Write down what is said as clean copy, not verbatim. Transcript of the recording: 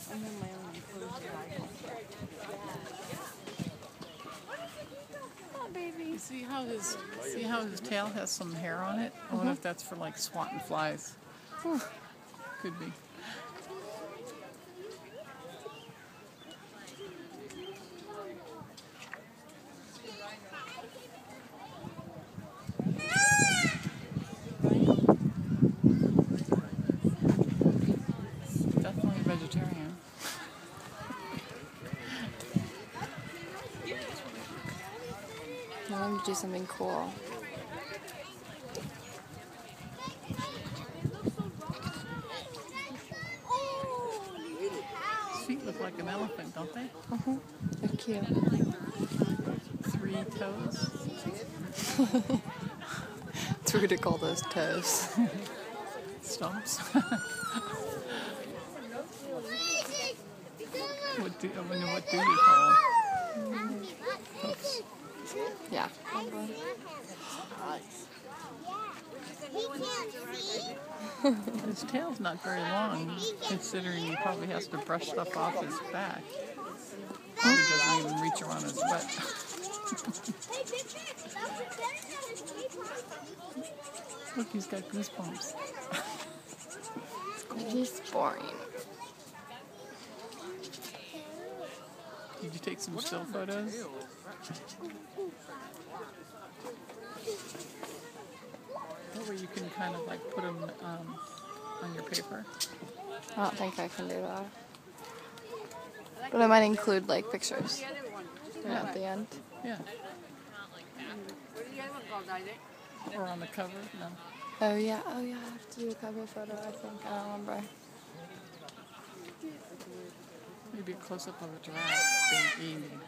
I'm in my own enclosed Bible. Oh, baby. You see how his tail has some hair on it? I wonder if that's for like swatting flies. Could be. Definitely a vegetarian. I want him to do something cool. His feet look like an elephant, don't they? They're cute. 3 toes. It's weird to call those toes. Stumps. What do you call them? Hoofs. Yeah, probably. His tail's not very long, considering he probably has to brush stuff off his back. He doesn't even reach around his butt. Look, he's got goosebumps. He's boring. Did you take some still photos? That way you can kind of like put them on your paper. I don't think I can do that. But I might include like pictures at the end. Yeah. Or on the cover? No. Oh yeah, I have to do a cover photo, I think. I don't remember. Maybe a close-up of a giraffe being eaten.